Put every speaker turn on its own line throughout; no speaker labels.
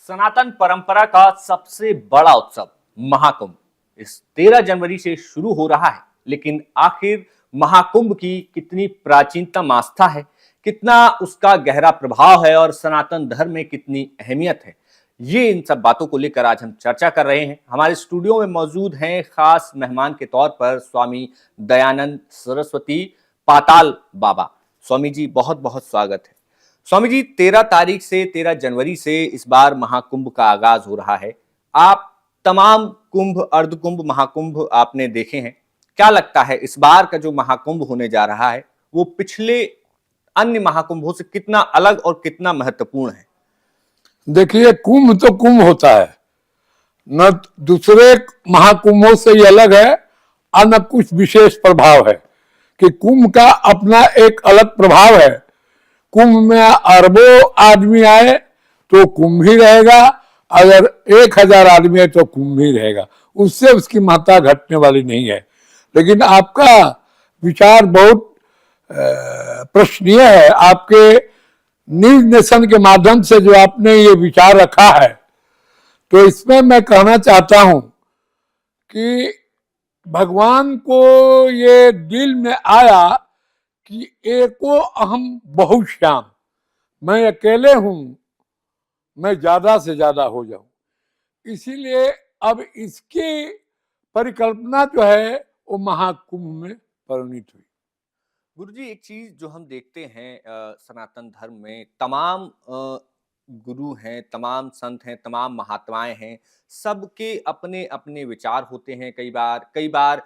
सनातन परंपरा का सबसे बड़ा उत्सव महाकुंभ इस 13 जनवरी से शुरू हो रहा है। लेकिन आखिर महाकुंभ की कितनी प्राचीनतम आस्था है, कितना उसका गहरा प्रभाव है और सनातन धर्म में कितनी अहमियत है, ये इन सब बातों को लेकर आज हम चर्चा कर रहे हैं। हमारे स्टूडियो में मौजूद हैं खास मेहमान के तौर पर स्वामी दयानंद सरस्वती पाताल बाबा। स्वामी जी, बहुत बहुत स्वागत है। स्वामी जी, 13 तारीख से 13 जनवरी से इस बार महाकुंभ का आगाज हो रहा है। आप तमाम कुंभ, अर्धकुंभ, महाकुंभ आपने देखे हैं। क्या लगता है इस बार का जो महाकुंभ होने जा रहा है वो पिछले अन्य महाकुंभों से कितना अलग और कितना महत्वपूर्ण है?
देखिए, कुंभ तो कुंभ होता है, न दूसरे महाकुंभों से ये अलग है और न कुछ विशेष प्रभाव है कि कुंभ का अपना एक अलग प्रभाव है। कुंभ में अरबों आदमी आए तो कुंभ ही रहेगा, अगर 1000 आदमी है तो कुंभ ही रहेगा, उससे उसकी महत्ता घटने वाली नहीं है। लेकिन आपका विचार बहुत प्रश्नीय है। आपके न्यूज नेशन के माध्यम से जो आपने ये विचार रखा है, तो इसमें मैं कहना चाहता हूं कि भगवान को ये दिल में आया कि एको अहम बहुश्याम, मैं अकेले हूं, मैं ज्यादा से ज्यादा हो जाऊं। इसीलिए अब इसकी परिकल्पना जो है वो महाकुंभ में परिणित हुई।
गुरुजी, एक चीज जो हम देखते हैं सनातन धर्म में तमाम गुरु हैं, तमाम संत हैं, तमाम महात्माएं हैं, सबके अपने अपने विचार होते हैं। कई बार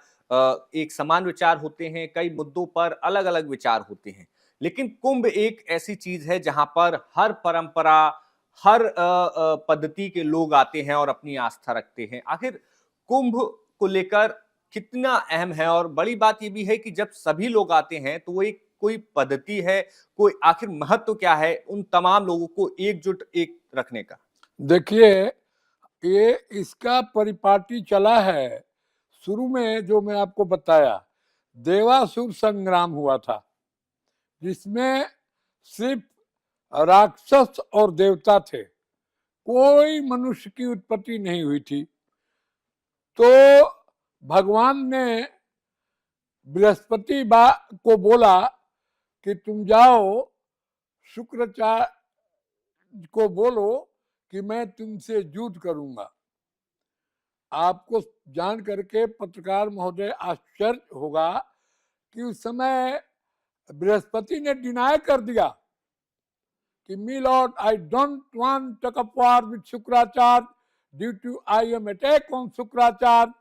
एक समान विचार होते हैं, कई मुद्दों पर अलग अलग विचार होते हैं। लेकिन कुंभ एक ऐसी चीज है जहां पर हर परंपरा, हर पद्धति के लोग आते हैं और अपनी आस्था रखते हैं। आखिर कुंभ को लेकर कितना अहम है? और बड़ी बात यह भी है कि जब सभी लोग आते हैं तो वो एक कोई पद्धति है, कोई आखिर महत्व क्या है उन तमाम लोगों को एकजुट एक रखने का?
देखिए, ये इसका परिपाटी चला है। शुरू में जो मैं आपको बताया, देवासुर संग्राम हुआ था, जिसमें सिर्फ राक्षस और देवता थे, कोई मनुष्य की उत्पत्ति नहीं हुई थी। तो भगवान ने बृहस्पति को बोला कि तुम जाओ शुक्राचार्य को बोलो कि मैं तुमसे युद्ध करूंगा। आपको जान करके पत्रकार महोदय आश्चर्य होगा कि उस समय बृहस्पति ने डिनाई कर दिया कि me lord, I don't want to take up war with Shukracharya due to I am attack on Shukracharya,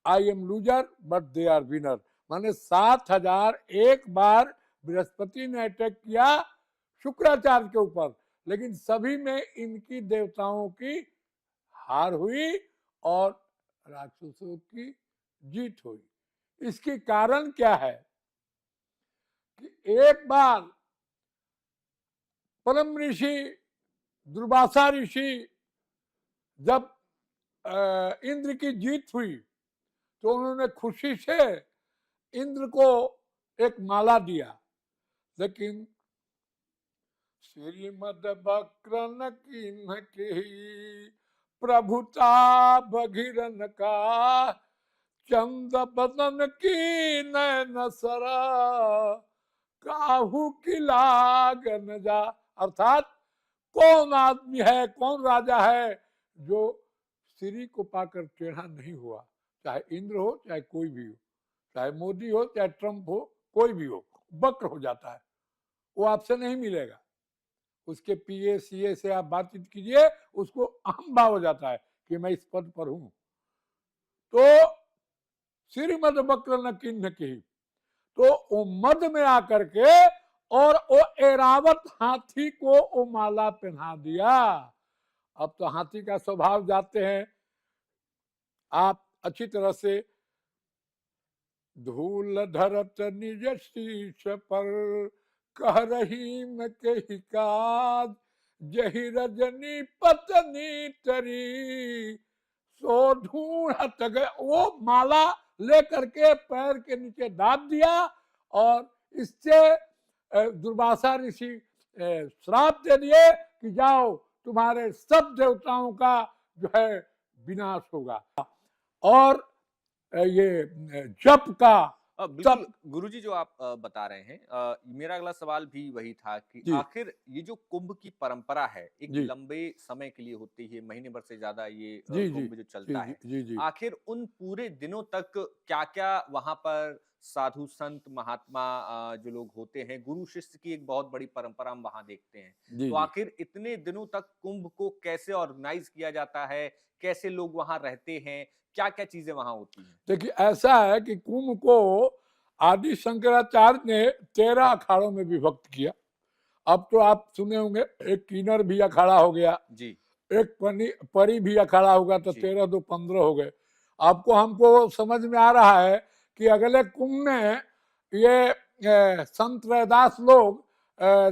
I am loser but they are winner. माने 7001 बार बृहस्पति ने अटैक किया शुक्राचार्य के ऊपर, लेकिन सभी में इनकी देवताओं की हार हुई और राक्षसों की जीत हुई। इसके कारण क्या है कि एक बार परम ऋषि दुर्वासा ऋषि जब इंद्र की जीत हुई तो उन्होंने खुशी से इंद्र को एक माला दिया, लेकिन श्रीमद वक्रन किन्ह की प्रभुता भगीरन का, चंद बदन की नैन सरा काहू की लागन जा। अर्थात कौन आदमी है, कौन राजा है जो श्री को पाकर टेढ़ा नहीं हुआ, चाहे इंद्र हो, चाहे कोई भी हो, चाहे मोदी हो, चाहे ट्रंप हो, कोई भी हो, वक्र हो जाता है, वो आपसे नहीं मिलेगा। उसके पीए सीए से आप बातचीत कीजिए, उसको अहम भाव हो जाता है कि मैं इस पद पर हूं। तो श्रीमद वक्र न किन्ह की, तो वो मद में आकर के और वो एरावत हाथी को वो माला पहना दिया। अब तो हाथी का स्वभाव जानते हैं आप अच्छी तरह से, धूल धरत निज शीश पर कह रही मैं कही काज, जही रजनी पतनी तरी सो ढूंढत गए। वो माला लेकर के पैर के नीचे दाब दिया और इससे दुर्वासा ऋषि श्राप दे दिए कि जाओ तुम्हारे सब देवताओं का जो है विनाश होगा। और ये जप का
बिल्कुल
तप।
गुरुजी, जो आप बता रहे हैं, मेरा अगला सवाल भी वही था कि
जी
आखिर ये जो कुंभ की परंपरा है, एक
जी
लंबे समय के लिए होती है, महीने भर से ज्यादा ये
जी जी
कुंभ जो
जी
चलता
जी
है,
जी जी
आखिर उन पूरे दिनों तक क्या-क्या वहां पर साधु संत महात्मा जो लोग होते हैं, गुरु शिष्य की एक बहुत बड़ी परंपरा हम वहां देखते हैं।
जी
तो
जी।
आखिर इतने दिनों तक कुंभ को कैसे ऑर्गेनाइज किया जाता है, कैसे लोग वहां रहते हैं, क्या-क्या चीजें वहां होती हैं?
देखिए ऐसा है कि कुंभ को आदि शंकराचार्य ने 13 अखाड़ों में विभक्त किया। अब तो आप सुने होंगे एक किन्नर भी अखाड़ा हो गया,
जी,
एक परी भी अखाड़ा होगा, तो
जी।
13 दो 15 हो गए। आपको हमको समझ में आ रहा है कि अगले कुंभ में ये संत रैदास लोग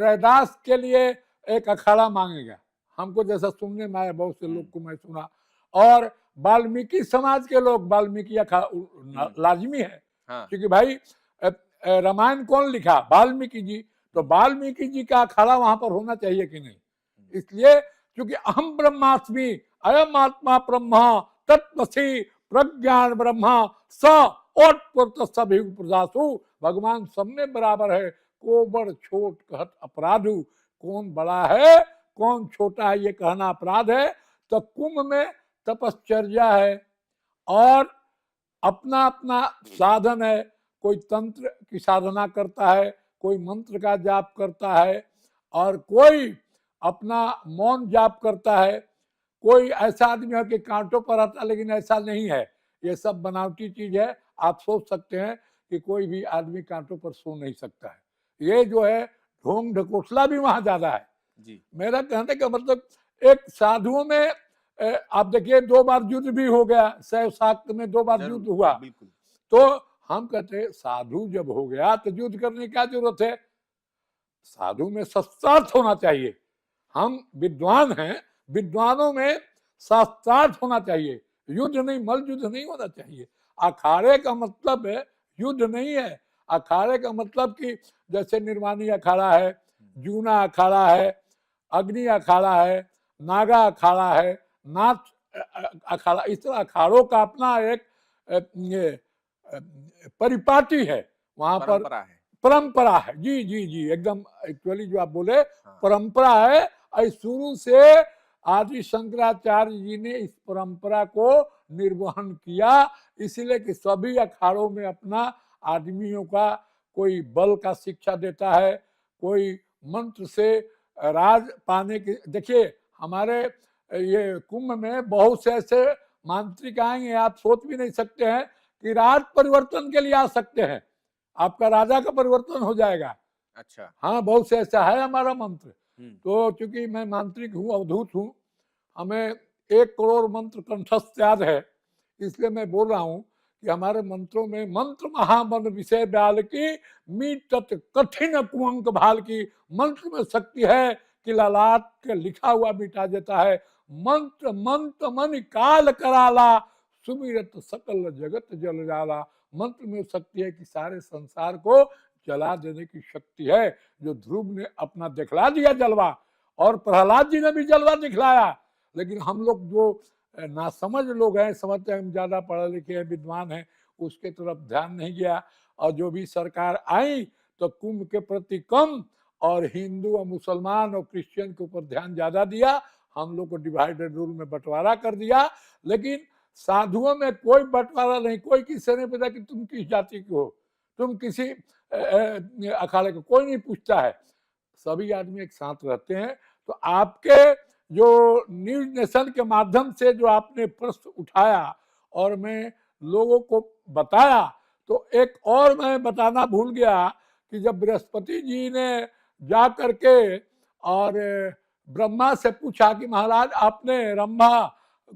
रैदास के लिए एक अखाड़ा मांगेगा। हमको जैसा सुनने में आया, बहुत से लोग को मैं सुना। और वाल्मीकि समाज के लोग वाल्मीकि अखाड़ा लाजमी है,
हाँ।
क्योंकि भाई रामायण कौन लिखा? वाल्मीकि जी। तो वाल्मीकि जी का अखाड़ा वहां पर होना चाहिए कि नहीं? इसलिए क्योंकि अहम ब्रह्मास्मि अयम आत्मा ब्रह्म तत्वसी प्रज्ञान ब्रह्मा स सभी प्रजासु। भगवान सब में बराबर है, को बड़ छोट कहत अपराधु। कौन बड़ा है कौन छोटा है ये कहना अपराध है। तो कुंभ में तपश्चर्या है और अपना अपना साधन है। कोई तंत्र की साधना करता है, कोई मंत्र का जाप करता है, और कोई अपना मौन जाप करता है। कोई ऐसा आदमी है कि कांटों पर आता, लेकिन ऐसा नहीं है, ये सब बनावटी चीज है। आप सोच सकते हैं कि कोई भी आदमी कांटों पर सो नहीं सकता है। ये जो है ढोंग ढकोसला भी वहां ज्यादा है।
जी।
मेरा कहने का मतलब, एक साधुओं में आप देखिए 2 बार युद्ध भी हो गया, शैव शाक्त में 2 बार युद्ध
ज़रूर,
हुआ।
बिल्कुल।
तो हम कहते हैं साधु जब हो गया तो युद्ध करने की क्या जरूरत है? साधु में शास्त्रार्थ होना चाहिए। हम विद्वान हैं, विद्वानों में शास्त्रार्थ होना चाहिए, युद्ध नहीं, मल युद्ध नहीं होना चाहिए। अखाड़े का मतलब है युद्ध नहीं है। अखाड़े का मतलब कि जैसे निर्वाणी अखाड़ा है, जूना अखाड़ा है, अग्नि अखाड़ा है, नागा अखाड़ा है, नाथ अखाड़ा, इस तरह अखाड़ों का अपना एक ये परिपाटी है। वहां पर
परंपरा है।
परंपरा है। जी जी जी, एकदम एक्चुअली जो आप बोले
हाँ।
परंपरा है। और शुरू से आदि शंकराचार्य जी ने इस परंपरा को निर्वहन किया, इसलिए कि सभी अखाड़ों में अपना आदमियों का कोई बल का शिक्षा देता है, कोई मंत्र से राज पाने की। देखिए हमारे ये कुंभ में बहुत से ऐसे मांत्रिक आएंगे, आप सोच भी नहीं सकते हैं कि राज परिवर्तन के लिए आ सकते हैं, आपका राजा का परिवर्तन हो जाएगा।
अच्छा।
हाँ, बहुत से ऐसा है हमारा मंत्र।
हुँ।
तो चूंकि मैं मांत्रिक हूँ, अवधूत हूँ, हमें 1 करोड़ मंत्र कंठस्थ याद है, इसलिए मैं बोल रहा हूँ कि हमारे मंत्रों में मंत्र महामन विषय ब्याल की मीटत कठिन कुअंक भाल की। मंत्र में शक्ति है कि ललाट के लिखा हुआ मिटा देता है। मंत्र मंत्र मन काल कराला सुमिरत सकल जगत जल जाला। मंत्र में शक्ति है कि सारे संसार को जला देने की शक्ति है। जो ध्रुव ने अपना दिखला दिया जलवा, और प्रहलाद जी ने भी जलवा दिखलाया, लेकिन हम लोग जो नासमझ लोग हैं, समझते हैं हम ज्यादा पढ़े लिखे हैं, विद्वान हैं, उसके तरफ ध्यान नहीं गया। और जो भी सरकार आई तो कुंभ के प्रति कम, और हिंदू और मुसलमान और क्रिश्चियन के ऊपर ध्यान ज्यादा दिया। हम लोग को डिवाइडेड रूल में बंटवारा कर दिया। लेकिन साधुओं में कोई बंटवारा नहीं, कोई किसी ने पूछा कि तुम किस जाति के हो, तुम किसी अखाड़े को, कोई नहीं पूछता है। सभी आदमी एक साथ रहते हैं। तो आपके जो न्यूज नेशन के माध्यम से जो आपने प्रश्न उठाया और मैं लोगों को बताया, तो एक और मैं बताना भूल गया कि जब बृहस्पति जी ने जा करके और ब्रह्मा से पूछा कि महाराज आपने रंभा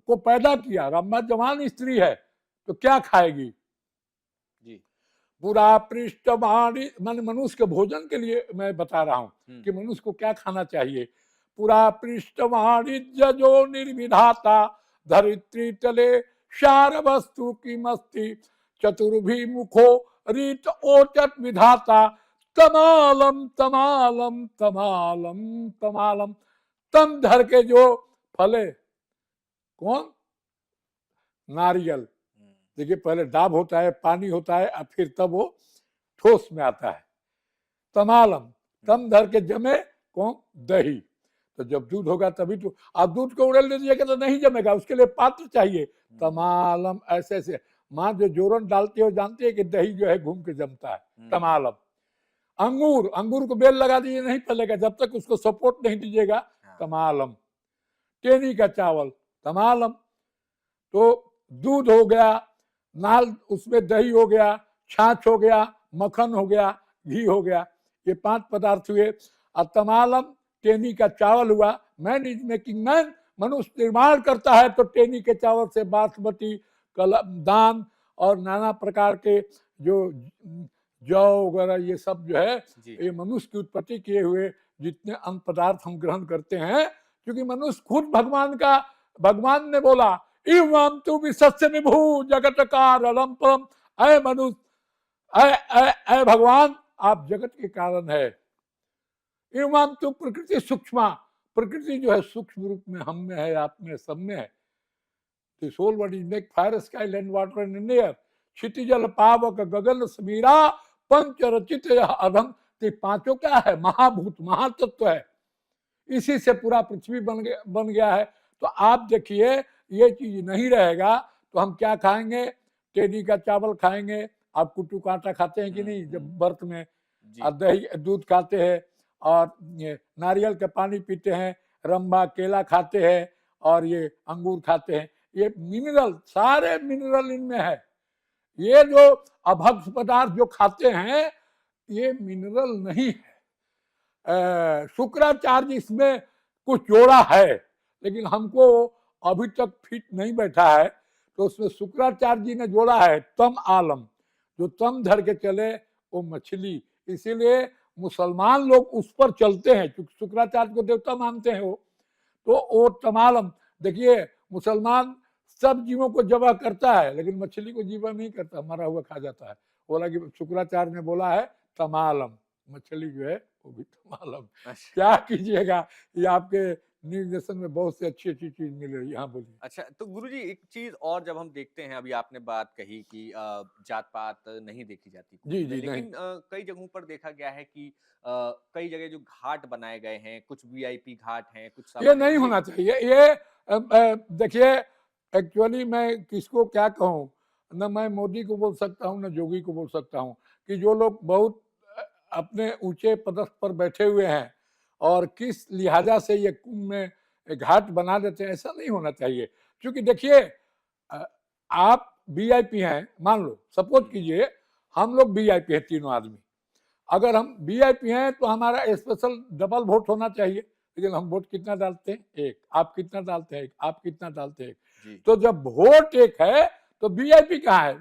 को पैदा किया, रंभा जवान स्त्री है, तो क्या खाएगी?
जी।
पूरा पृष्ठवाणी, मान मनुष्य के भोजन के लिए मैं बता रहा हूँ
हुँ।
कि मनुष्य को क्या खाना चाहिए। पूरा पृष्ठवाणी जो निर्विधाता धरित्री तले सार वस्तु की मस्ती चतुर्भी मुखो रीत ओचट विधाता तमालम तमालम तमालम तमालम। तम धर के जो फले, कौन? नारियल। देखिए पहले डाब होता है, पानी होता है, और फिर तब वो ठोस में आता है। तमालम, तम धर के जमे, कौन? दही। तो जब दूध होगा तभी तो, आप दूध को उड़ेल दीजिएगा तो नहीं जमेगा, उसके लिए पात्र चाहिए। तमालम, ऐसे ऐसे माँ जो जोरन डालती है जानती है कि दही जो है घूम के जमता है। तमालम। अंगूर, अंगूर को बेल लगा दीजिए नहीं फलेगा जब तक उसको सपोर्ट नहीं दीजिएगा। तमालम। टेनी का चावल, तमालम। तो दूध हो गया, नाल उसमें दही हो गया, छाछ हो गया, मक्खन हो गया, घी हो गया, ये 5 पदार्थ हुए। और तमालम टेनी का चावल हुआ। मैन इज मेकिंग मैन, मनुष्य निर्माण करता है तो टेनी के चावल से बासमती, दान और नाना प्रकार के जो जौ वगैरह ये सब जो है ये मनुष्य की उत्पत्ति किए हुए जितने अन्न पदार्थ हम ग्रहण करते हैं, क्योंकि मनुष्य खुद भगवान ने बोला इवं तु विसस्य विभू जगत कारलम परम, अय मनुष्य, अय भगवान आप जगत के कारण है। इवं तु प्रकृति सूक्ष्म, प्रकृति जो है सूक्ष्म रूप में हम में है, आप में, सब में है। The soul what is make fire, sky, land, water and air, क्षितिजल पावक गगन समीरा पंच रचित अधम। तो पांचों क्या है? महाभूत, महातत्व है। इसी से पूरा पृथ्वी बन गया है। तो आप देखिए ये चीज नहीं रहेगा तो हम क्या खाएंगे? टेनी का चावल खाएंगे। आप कुट्टू का आटा खाते हैं कि नहीं जब व्रत में? और दही दूध खाते हैं, और नारियल का पानी पीते हैं, रंबा केला खाते हैं, और ये अंगूर खाते हैं। ये मिनरल, सारे मिनरल इनमें है। ये जो अभक्ष पदार्थ जो खाते हैं ये मिनरल नहीं है। शुक्राचार्य इसमें कुछ जोड़ा है, लेकिन हमको अभी तक फिट नहीं बैठा है। तो उसमें शुक्राचार्य जी ने जोड़ा है तम आलम, जो तम धर के चले वो मछली। इसीलिए मुसलमान लोग उस पर चलते हैं, क्योंकि शुक्राचार्य को देवता मानते हैं वो। तो वो तमालम, देखिए मुसलमान सब जीवों को जबह करता है लेकिन मछली को जीवा नहीं करता, मरा हुआ खा जाता है। बोला कि शुक्राचार्य ने बोला है तमालम, मछली जो है वो भी तमालम। क्या कीजिएगा, ये आपके निर्देशन में बहुत सी अच्छी अच्छी चीज मिल रही है। यहाँ बोलिए।
अच्छा, तो गुरुजी एक चीज और जब हम देखते हैं, अभी आपने बात कही कि जात पात नहीं देखी जाती
जी जी,
लेकिन कई जगहों पर देखा गया है कि कई जगह जो घाट बनाए गए हैं, कुछ वीआईपी घाट हैं, कुछ
ये नहीं होना चाहिए। ये देखिए एक्चुअली मैं किसको क्या कहूँ, न मैं मोदी को बोल सकता हूँ न जोगी को बोल सकता हूँ, कि जो लोग बहुत अपने ऊंचे पदस्थ पर बैठे हुए हैं और किस लिहाजा से ये कुंभ में घाट बना देते हैं, ऐसा नहीं होना चाहिए। क्योंकि देखिए आप वीआईपी हैं, मान लो सपोज कीजिए हम लोग वीआईपी हैं तीनों आदमी। अगर हम वीआईपी हैं तो हमारा स्पेशल डबल वोट होना चाहिए, लेकिन हम वोट कितना डालते हैं? एक। आप कितना डालते हैं? एक। आप कितना डालते हैं? एक। तो जब वोट एक है तो वीआईपी कहाँ है?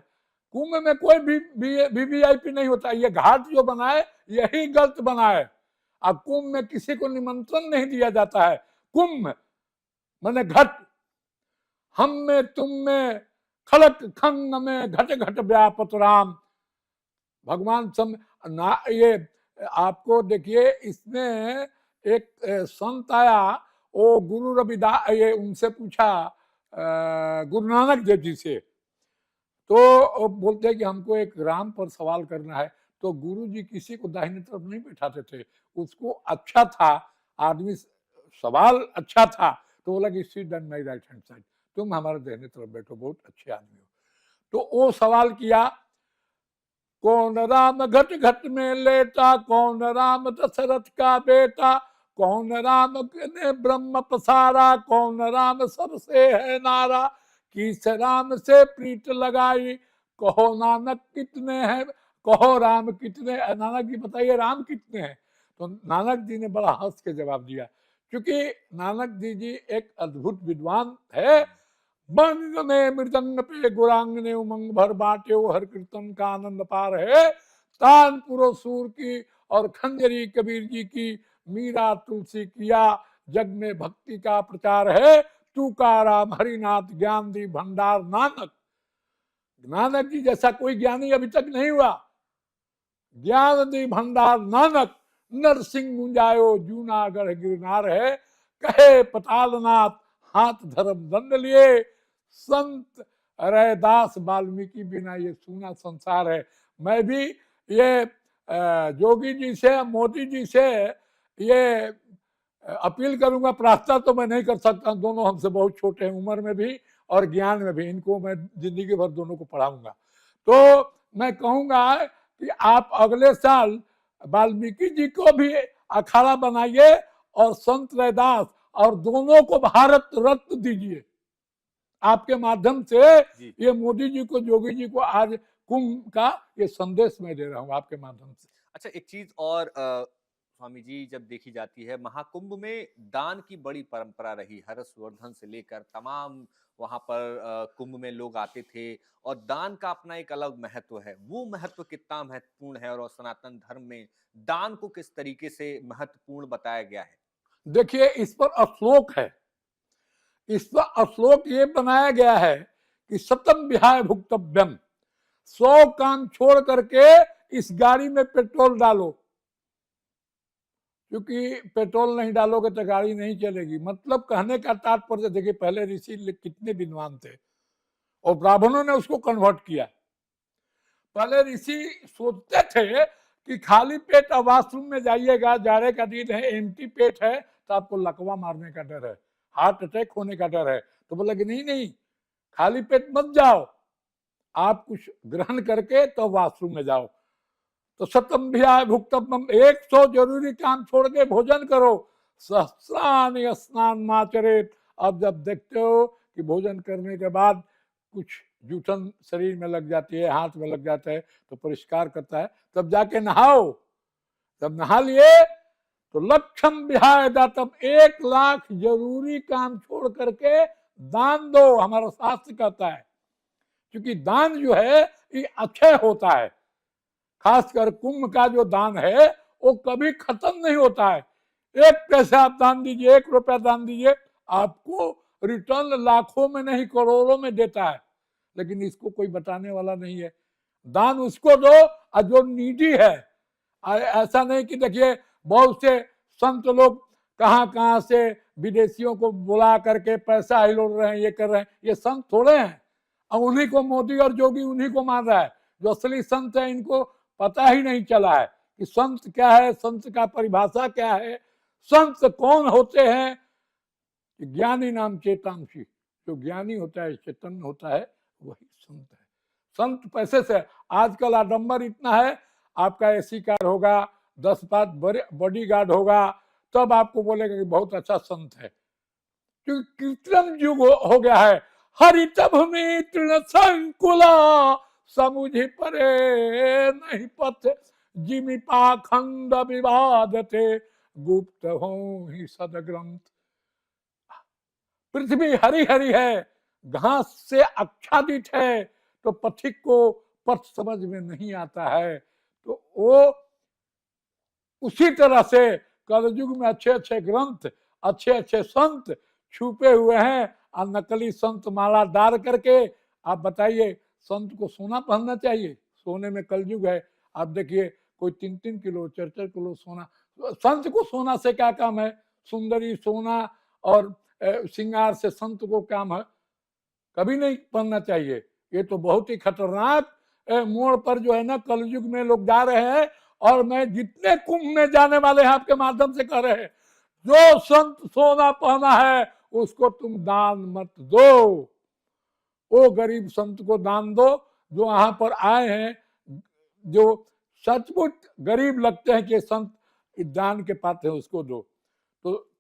कुंभ में कोई भी वीआईपी नहीं होता। ये घाट जो बनाए यही गलत बनाए। अब कुंभ में किसी को निमंत्रण नहीं दिया जाता है। कुंभ माने घट, हम में तुम में खलक खंग में घट घट व्यापत राम। भगवान सम ना, ये आपको देखिए इसमें एक संत आया, वो गुरु रविदास, ये उनसे पूछा गुरु नानक देव जी से, तो बोलते हैं कि हमको एक राम पर सवाल करना है। तो गुरु जी किसी को दाहिने तरफ नहीं बैठाते थे, उसको अच्छा था आदमी, सवाल अच्छा था तो बोला कि sit on my right hand side, तुम हमारे दाहिने तरफ बैठो, बहुत अच्छे आदमी हो। तो वो सवाल किया, कौन राम घट घट में लेटा, कौन राम दशरथ का बेटा, कौन राम ने ब्रह्म पसारा, कौन राम सबसे है नारा, किस राम से प्रीत लगाई, कहो नानक कितने हैं, कहो राम कितने। नानक जी बताइए राम कितने हैं? तो नानक जी ने बड़ा हंस के जवाब दिया, क्योंकि नानक जी एक अद्भुत विद्वान है। बंग में मृदंग पे गुरांग ने उमंग भर बाटे, वो हर कीर्तन का आनंद पार है। तानपुरो सूर की और खंजरी कबीर जी की, मीरा तुलसी किया, जग में भक्ति का प्रचार है। तुकाराम हरिनाथ ज्ञान दी भंडार नानक। नानक जी जैसा कोई ज्ञानी अभी तक नहीं हुआ। ज्ञान दी भंडार नानक, नरसिंह गुंजायो जूनागढ़ गिरनार है। कहे पतालनाथ हाथ धर्म दंड लिए, संत रैदास वाल्मीकि बिना ये सूना संसार है। मैं भी ये जोगी जी से, मोदी जी से ये अपील करूंगा, प्रार्थना तो मैं नहीं कर सकता, दोनों हमसे बहुत छोटे हैं उम्र में भी और ज्ञान में भी, इनको मैं जिंदगी भर दोनों को पढ़ाऊंगा। तो मैं कहूंगा कि आप अगले साल वाल्मीकि जी को भी अखाड़ा बनाइए और संत रैदास और दोनों को भारत रत्न दीजिए। आपके माध्यम से
जी।
ये मोदी जी को, जोगी जी को आज कुंभ का ये संदेश मैं दे रहा हूँ आपके माध्यम से।
अच्छा, एक चीज और स्वामी जी, जब देखी जाती है महाकुंभ में दान की बड़ी परंपरा रही, हर्षवर्धन से लेकर तमाम वहां पर कुंभ में लोग आते थे और दान का अपना एक अलग महत्व है। वो महत्व कितना महत्वपूर्ण है और सनातन धर्म में दान को किस तरीके से महत्वपूर्ण बताया गया है?
देखिए, इस पर श्लोक है, इस पर श्लोक ये बनाया गया है कि सतम विहाय भुक्तव्यम, 100 काम छोड़ करके इस गाड़ी में पेट्रोल डालो, क्योंकि पेट्रोल नहीं डालोगे तो गाड़ी नहीं चलेगी। मतलब कहने का तात्पर्य, देखिए पहले ऋषि कितने विद्वान थे और ब्राह्मणों ने उसको कन्वर्ट किया। पहले ऋषि सोचते थे कि खाली पेट अब वॉशरूम में जाइएगा, जाड़े का दिन है, एम्प्टी पेट है तो आपको लकवा मारने का डर है, हार्ट अटैक होने का डर है। तो बोला कि नहीं नहीं, खाली पेट मत जाओ, आप कुछ ग्रहण करके तो वॉशरूम में जाओ। तो सतम भिया भुक्तम, 100 जरूरी काम छोड़ के भोजन करो। सहस्रानि स्नान माचरेत, अब जब देखते हो कि भोजन करने के बाद कुछ जूठन शरीर में लग जाती है, हाथ में लग जाता है, तो परिष्कार करता है, तब जाके नहाओ। जब नहा लिए तो लक्षम विहाय दातम, 1,00,000 जरूरी काम छोड़ करके दान दो, हमारा शास्त्र कहता है। क्योंकि दान जो है ये अक्षय होता है, खासकर कुंभ का जो दान है वो कभी खत्म नहीं होता है। 1 पैसा आप दान दीजिए, 1 रुपया दान दीजिए, आपको रिटर्न लाखों में नहीं करोड़ों में देता है। लेकिन इसको कोई बताने वाला नहीं है। दान उसको दो जो नीडी है। ऐसा नहीं कि देखिए बहुत से संत लोग कहां कहां से विदेशियों को बुला करके पैसा हिलोड़ रहे हैं, ये कर रहे हैं, ये संत थोड़े हैं। अब उन्हीं को मोदी और जोगी उन्हीं को मान रहा है। जो असली संत है इनको पता ही नहीं चला है कि संत क्या है, संत का परिभाषा क्या है, संत कौन होते हैं। ज्ञानी नाम चेतांशी, जो ज्ञानी होता है, चैतन्य होता है, वही संत है। संत पैसे से, आजकल आडंबर इतना है, आपका एसी कार होगा, 10-5 बॉडी गार्ड होगा, तब आपको बोलेगा कि बहुत अच्छा संत है। क्योंकि कृत्रिम युग हो गया है। हरित भूमि तृण संकुला, समुझि परे नहीं पथ, जिमि पाखंड विवाद थे, गुप्त हो ही सदग्रंथ। पृथ्वी हरी हरी है, घास से आच्छादित है, तो पथिक को पथ समझ में नहीं आता है। तो वो उसी तरह से कलयुग में अच्छे अच्छे ग्रंथ, अच्छे अच्छे संत छुपे हुए हैं और नकली संत माला डाल करके। आप बताइए, संत को सोना पहनना चाहिए? सोने में कलयुग है। आप देखिए कोई 3-3 किलो 4-4 किलो सोना, संत को सोना से क्या काम है? सुंदरी सोना और श्रृंगार से संत को काम है? कभी नहीं पहनना चाहिए। ये तो बहुत ही खतरनाक मोड़ पर जो है ना, कलयुग में लोग जा रहे हैं। और मैं जितने कुंभ में जाने वाले हैं आपके माध्यम से कह रहे हैं, जो संत सोना पहना है उसको तुम दान मत दो, वो गरीब संत को दान दो जो वहां पर आए हैं, जो सचमुच गरीब लगते हैं कि संत दान के पात्र है, उसको दो। तो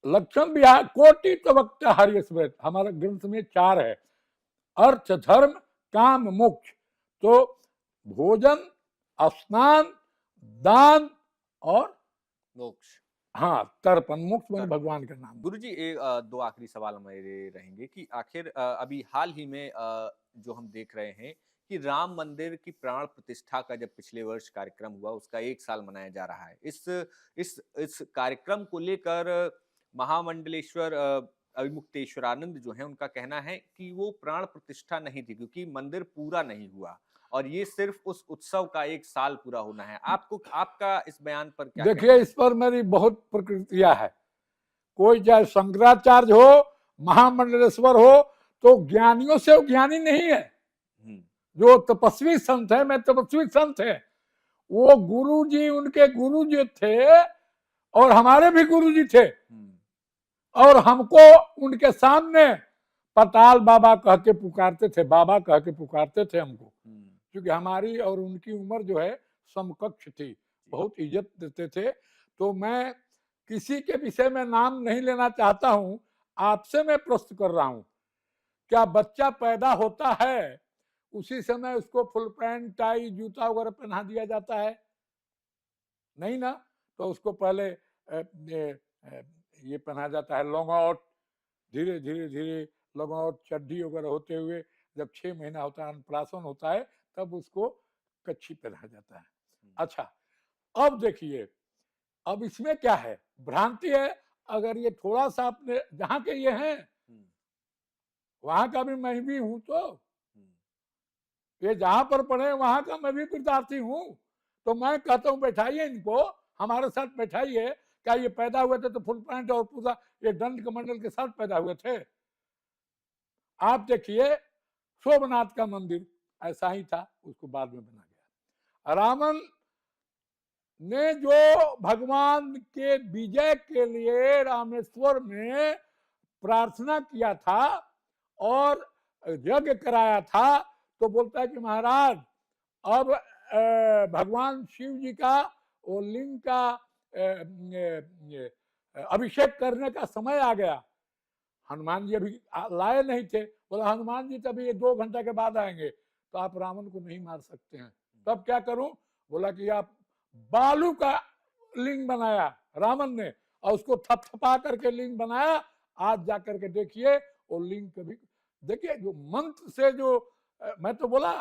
लक्षण भी है, कोटि तवक्ता हरि स्मृत, हमारे ग्रंथ में 4 है, अर्थ धर्म काम मोक्ष। तो भोजन, स्नान, दान और
मोक्ष।
हाँ तर्पण, मोक्ष मैंने
तर्पण।
भगवान का नाम।
गुरुजी, 2 आखिरी सवाल मेरे रहेंगे कि आखिर अभी हाल ही में जो हम देख रहे हैं कि राम मंदिर की प्राण प्रतिष्ठा का जब पिछले वर्ष कार्यक्रम हुआ, उसका 1 साल मनाया जा रहा है। इस कार्यक्रम को लेकर महामंडलेश्वर अभिमुक्तेश्वरानंद जो है, उनका कहना है कि वो प्राण प्रतिष्ठा नहीं थी क्योंकि मंदिर पूरा नहीं हुआ। और ये सिर्फ उस उत्सव का 1 साल पूरा होना है। आपको आपका इस बयान पर क्या कहना
देखिए,
है?
इस पर मेरी बहुत प्रकृतियां है। कोई चाहे शंकराचार्य हो, महामंडलेश्वर हो, तो ज्ञानियों से वो ज्ञानी नहीं है।
हम्म,
जो तपस्वी संत है, मैं तपस्वी संत है, वो गुरु जी, उनके गुरु जी थे और हमारे भी गुरु जी थे, और हमको उनके सामने पताल बाबा कह के पुकारते थे, बाबा कह के पुकारते थे हमको, क्योंकि हमारी और उनकी उम्र जो है समकक्ष थी, बहुत इज्जत देते थे। तो मैं किसी के विषय में नाम नहीं लेना चाहता हूं, आपसे मैं प्रश्न कर रहा हूं, क्या बच्चा पैदा होता है उसी समय उसको फुल पैंट टाई जूता वगैरह पहना दिया जाता है? नहीं ना। तो उसको पहले ये पहना जाता है लॉन्ग आउट, धीरे धीरे धीरे लॉन्ग आउट चड्डी वगैरह होते हुए जब 6 महीना होता है, अनप्राशन होता है, तब उसको कच्छी पहना जाता है। अच्छा, अब देखिए, अब इसमें क्या है, भ्रांति है। अगर ये थोड़ा सा अपने जहाँ के ये हैं वहां का भी मैं भी हूं, तो ये जहां पर पढ़े वहां का मैं भी विद्यार्थी हूं, तो मैं कहता हूं बैठाइए इनको, हमारे साथ बैठाइए। क्या ये पैदा हुए थे तो फुल पैंट और पूरा ये दंड कमंडल के साथ पैदा हुए थे? आप देखिए, सोमनाथ का मंदिर ऐसा ही था, उसको बाद में बना गया। रावण ने जो भगवान के विजय के लिए रामेश्वर में प्रार्थना किया था और यज्ञ कराया था, तो बोलता है कि महाराज, अब भगवान शिव जी का वो लिंग का अभिषेक करने का समय आ गया। हनुमान जी अभी लाए नहीं थे, बोला हनुमान जी तभी 2 घंटा के बाद आएंगे, तो आप रावण को नहीं मार सकते हैं। तब क्या करूं? बोला कि आप बालू का लिंग बनाया रावण ने, और उसको थपथपा करके लिंग बनाया। आज जाकर के देखिए वो लिंग कभी, देखिए जो मंत्र से जो मैं तो बोला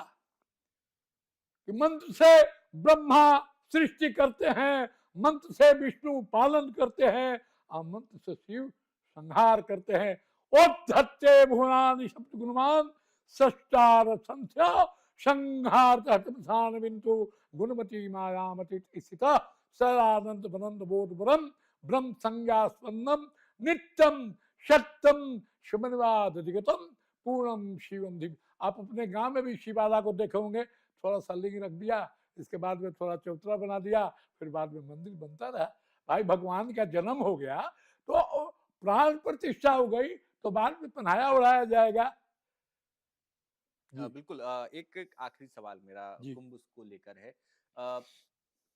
कि मंत्र से ब्रह्मा सृष्टि करते हैं, मंत्र से विष्णु पालन करते हैं, और मंत्र से शिव संहार करते हैं। ओद्धत्ते भुवनानि शब्द गुणवान सष्टार संख्या संहार तहतमसान बिंदु गुणमती मायामति स्थिता सदानंद बनंद बोध परम ब्रह्म संज्ञा स्पन्नम नित्यम सत्यम शुभनवाद अधिगतम पूर्णम शिवम दिव्य। आप अपने गांव में भी शिवाला को देखे होंगे, थोड़ा सा लिंग रख दिया, इसके बाद में थोड़ा चौतरा बना दिया, फिर बाद में मंदिर बनता रहा। भाई भगवान का जन्म हो गया तो प्राण प्रतिष्ठा हो गई, तो बाद में पहनाया उड़ाया जाएगा।
बिल्कुल। एक आखिरी सवाल मेरा
जी।
कुंभ को लेकर है। अ,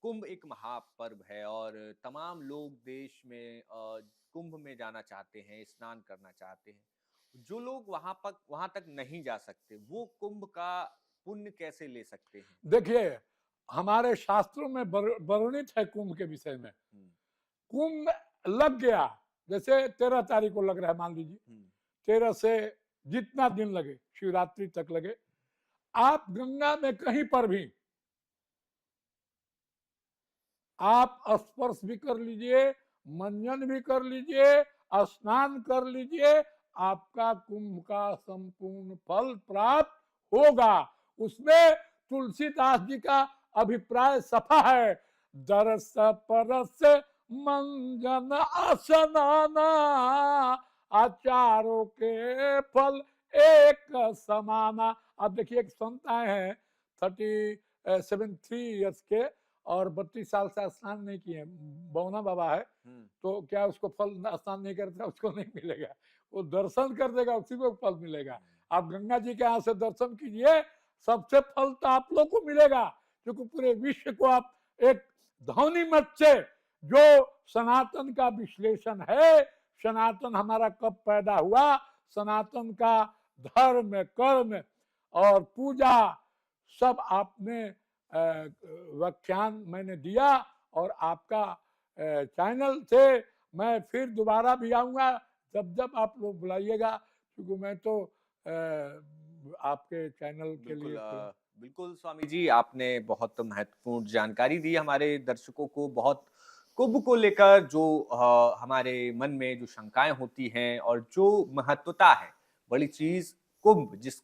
कुंभ एक महापर्व है और तमाम लोग देश में कुंभ में जाना चाहते हैं, स्नान करना चाहते हैं। जो लोग वहां तक नहीं जा सकते, वो कुंभ का पुण्य कैसे ले सकते हैं?
देखिए, हमारे शास्त्रों में वर्णित है कुंभ के विषय में। कुंभ लग गया, जैसे 13 तारीख को लग रहा है, मान लीजिए 13 से जितना दिन लगे, शिवरात्रि तक लगे, आप गंगा में कहीं पर भी आप स्पर्श भी कर लीजिए, मंजन भी कर लीजिए, स्नान कर लीजिए, आपका कुंभ का संपूर्ण फल प्राप्त होगा। उसमें तुलसीदास जी का अभिप्राय सफा है, दरस परस मंजन आसनाना आचारों के फल एक समाना। आप देखिए, एक संत आए हैं 3 ईयर्स के, और 32 साल से स्नान नहीं किए, बौना बाबा है, तो क्या उसको फल, स्नान नहीं करता उसको नहीं मिलेगा, वो दर्शन कर देगा उसी को फल मिलेगा। आप गंगा जी के यहाँ से दर्शन कीजिए, सबसे फल तो आप लोग को मिलेगा, क्योंकि पूरे विश्व को आप एक ध्वनि मत से जो सनातन का विश्लेषण है, सनातन हमारा कब पैदा हुआ, सनातन का धर्म कर्म और पूजा सब आपने व्याख्यान मैंने दिया, और आपका चैनल से मैं फिर दोबारा भी आऊँगा, जब जब आप लोग बुलाइएगा, क्योंकि मैं तो आपके चैनल के लिए
बिल्कुल स्वामी जी, आपने बहुत महत्वपूर्ण जानकारी दी हमारे दर्शकों को। बहुत कुंभ को लेकर जो हमारे मन में जो शंकाएं होती हैं और जो महत्वता है, बड़ी चीज कुंभ, जिस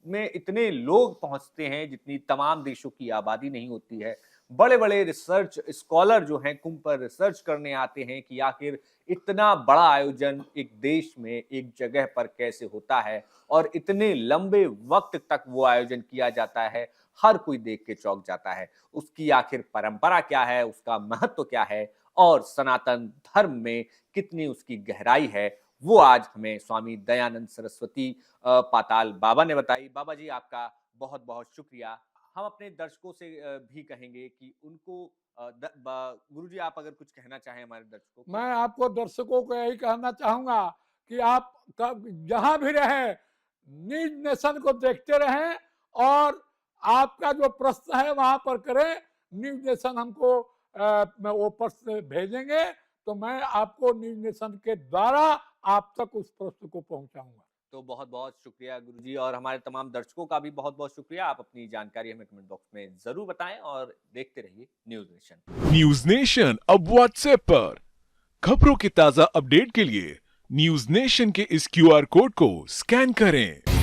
में इतने लोग पहुंचते हैं जितनी तमाम देशों की आबादी नहीं होती है। बड़े बड़े रिसर्च स्कॉलर जो हैं कुंभ पर रिसर्च करने आते हैं कि आखिर इतना बड़ा आयोजन एक देश में एक जगह पर कैसे होता है और इतने लंबे वक्त तक वो आयोजन किया जाता है। हर कोई देख के चौंक जाता है। उसकी आखिर परंपरा क्या है, उसका महत्व क्या है और सनातन धर्म में कितनी उसकी गहराई है, वो आज हमें स्वामी दयानंद सरस्वती पाताल बाबा ने बताई। बाबा जी, आपका बहुत बहुत शुक्रिया। हम अपने दर्शकों से भी कहेंगे कि उनको गुरुजी, आप अगर कुछ कहना चाहें हमारे दर्शकों को।
मैं आपको दर्शकों को यही कहना चाहूंगा कि आप जहां भी रहे न्यूज नेशन को देखते रहें और आपका जो प्रश्न है वहां पर करें। न्यूज नेशन हमको वो प्रश्न भेजेंगे तो मैं आपको न्यूज नेशन के द्वारा आप तक उस प्रश्न को पहुंचाऊंगा।
तो बहुत बहुत शुक्रिया गुरुजी, और हमारे तमाम दर्शकों का भी बहुत बहुत शुक्रिया। आप अपनी जानकारी हमें कमेंट बॉक्स में जरूर बताएं और देखते रहिए न्यूज नेशन।
न्यूज नेशन अब व्हाट्सएप पर खबरों के ताजा अपडेट के लिए न्यूज नेशन के इस क्यूआर कोड को स्कैन करें।